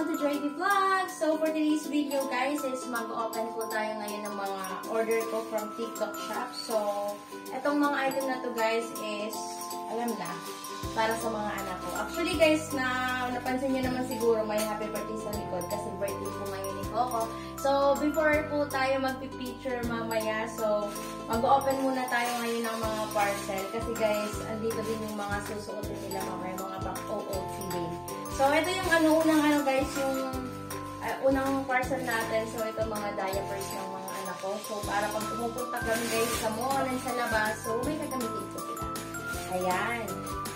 Welcome to JD Vlog! So, for today's video guys is mag-open po tayo ngayon ng mga order ko from TikTok shop. So, etong mga item na to guys is, alam na, para sa mga anak ko. Actually guys, napansin nyo naman siguro may happy birthday sa likod kasi birthday po ngayon ni Coco. So, before po tayo magpipicture mamaya, so, mag-open muna tayo ngayon ng mga parcel. Kasi guys, andito din yung mga susuotin nila mamaya, mga OOTD. So, ito yung unang guys, yung unang parcel natin. So, ito mga diapers ng mga anak ko. So, para pag pumupunta kami guys sa mall and sa labas, so, may gagamitin ko sila. Ayan.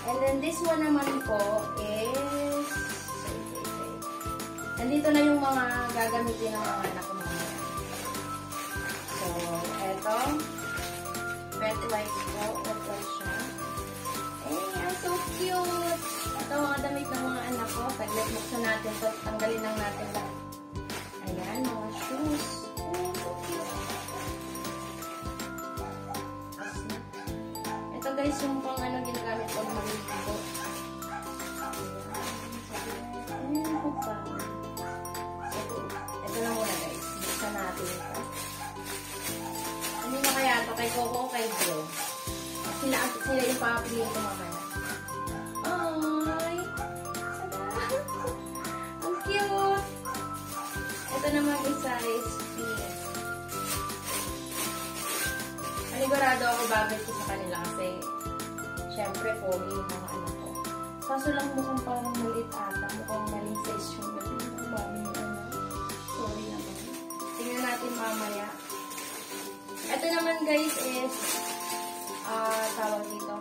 And then, this one naman po is, nandito na yung mga gagamitin ng mga anak ko mamaya. So, ito, pet wipes po. Pet wipes siya. Eh, so cute! Ito mga damit ng mga anak ko. Taglit buksan natin ito. Tanggalin lang natin lahat. Ayan, mga shoes. Oh, so cute. Ito guys, yung pang ginagamit ko ng mga ko. Ayan po pa. Ito lang muna guys. Buksan natin ito. Ano na kaya ito? Kay Coco o kay Joe? Sila yung papiliin ko mamaya. Ay! Ang cute! Ito naman isa is pink. Panigurado ako bagay ko sa kanila kasi syempre pogi yung mga anak ko. Kaso lang mukhang parang maliit ata. Mukhang maling size yung babi yung anak. Sorry naman. Tingnan natin mamaya. Ito naman guys is tawag dito.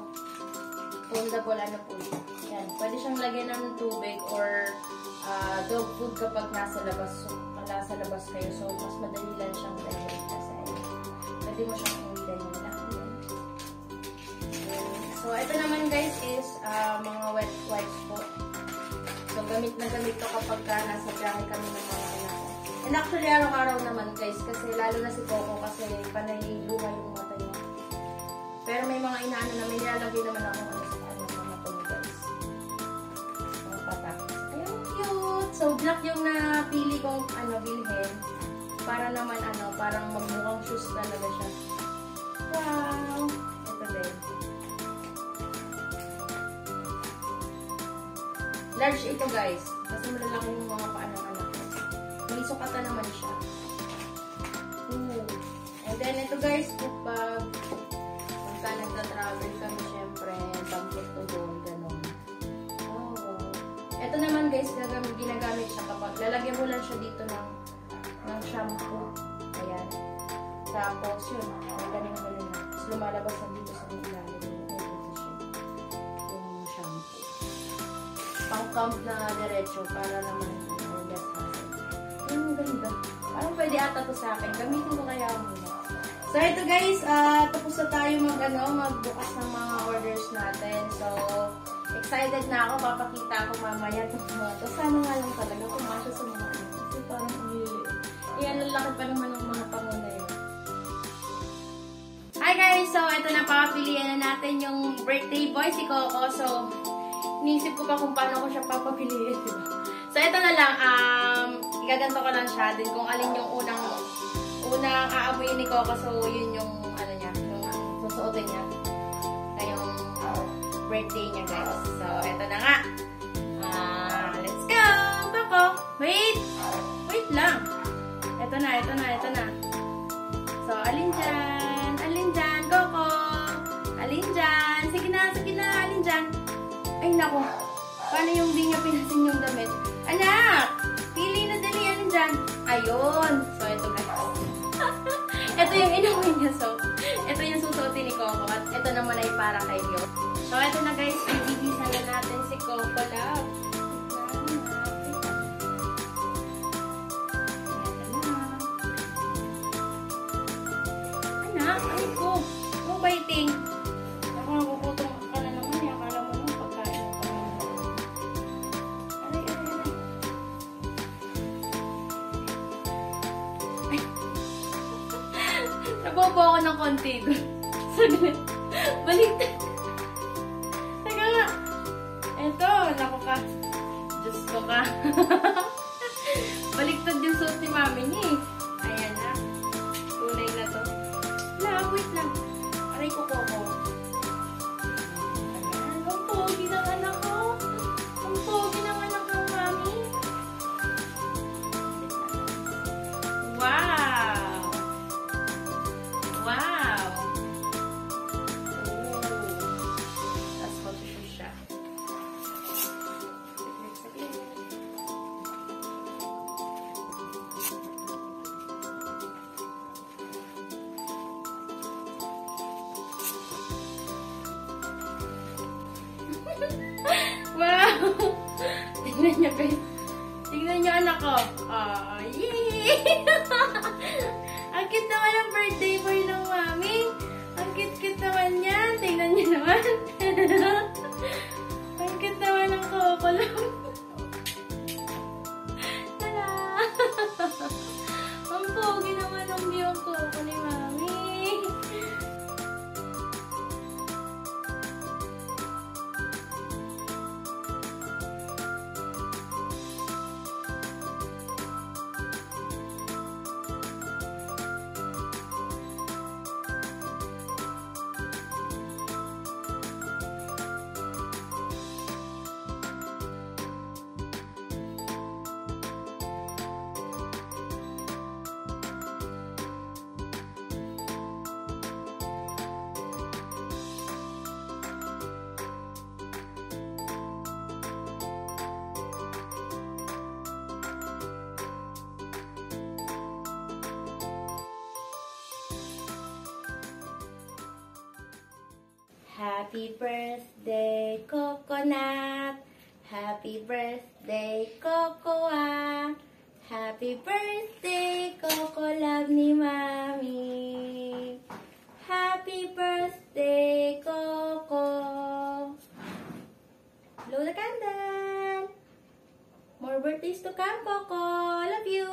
Foldable po dito. Yan. Pwede siyang lagyan ng tubig or dog food kapag nasa labas kayo. So, mas madali lang siyang lagyan kasi pwede mo siyang ganyan lang. So, ito naman guys is mga wet wipes po. So, gamit na gamit to kapag nasa biyahe kami ng mga anak ko. And actually, araw-araw naman guys kasi lalo na si Coco kasi panay luha yung mata niya. Pero may mga inaano na may nilalagay naman ako sa mga to guys. Mga patak. Ayun, cute! So, black yung napili kong bilhin. Para naman parang magmukhang shoes talaga siya. Wow! Ito din. Large ito guys. Kasi malalaki yung mga paanak-anak ko. May sukatan naman siya. Ooh. And then ito guys, kapag nagta-travel kami, syempre, tampot ko doon, gano'n. Oh, wow. Ito naman guys, ginagamit siya kapag lalagyan mo lang siya dito ng shampoo. Ayan. Tapos yun, ganun na. Tapos lumalabas na dito sa ilalim. Dito siya. Yung shampoo. Pang-camp na diretso para naman less hassle. Ayun, ganda. Parang pwede ata to sa akin. Gamitin ko kaya muna. So, ito guys, tapos na tayo magbukas ng mga orders natin. So, excited na ako. Papakita ako mamaya itong mga ito. Sana nga lang talaga kumasya sa mga ano. Kasi parang iyan, lalaki pa naman ng mga panguna yun. Hi guys! So, ito na, papapilian na natin yung birthday boy, si Coco. So, iniisip ko pa kung paano ko siya papapiliin. Diba? So, ito na lang. Igaganto ko lang siya. Din kung alin yung unang aabuyin ni Coco. So, yun yung niya, yung susuotin niya. Ngayong birthday niya, guys. So, eto na nga. Let's go! Coco! Wait! Wait lang. Eto na. So, alin dyan? Alin dyan, Coco? Alin dyan? Sige na, alin dyan? Ay, naku. Paano yung di niya pinasin yung damit? Anak! Pili na dali, alin dyan? Ayun! So, eto guys. Ito yung inuwi niya. So, ito yung susuotin ni Coco. At ito naman ay para kay Yo. So, ito na guys. Ibibisan na natin si Coco. Love. Anak, ay ko. Kung waiting. Ako magpuputong ka na naman. Akala mo nung pagkain mo pa. Aray. Nabobo ako ng konti doon. Saglit. Baliktad. Teka nga. Eto, naku ka. Diyos ko ka. mami niya eh. Ayan na. Tunay na to. Wait lang. Aray ko ko. Ayan. Ang pogi ng anak ko. Ang pogi ng anak ng mami. Wow! Wow! Oh. Tapos mag-shoot siya. Wow! Tingnan niyo guys. Tingnan niyo anak ko. Oh, yay! Ang cute naman ang birthday boy ng mami. Ang cute-cute naman yan. Tingnan niyo naman. Ang cute naman ng kukulong. Tada! Ang pogi naman ng biyong kuko ni mami. Happy birthday, Coconut. Happy birthday, Cocoa. Happy birthday, Coco love ni Mami. Happy birthday, Coco. Blow the candle. More birthdays to come, Coco. Love you.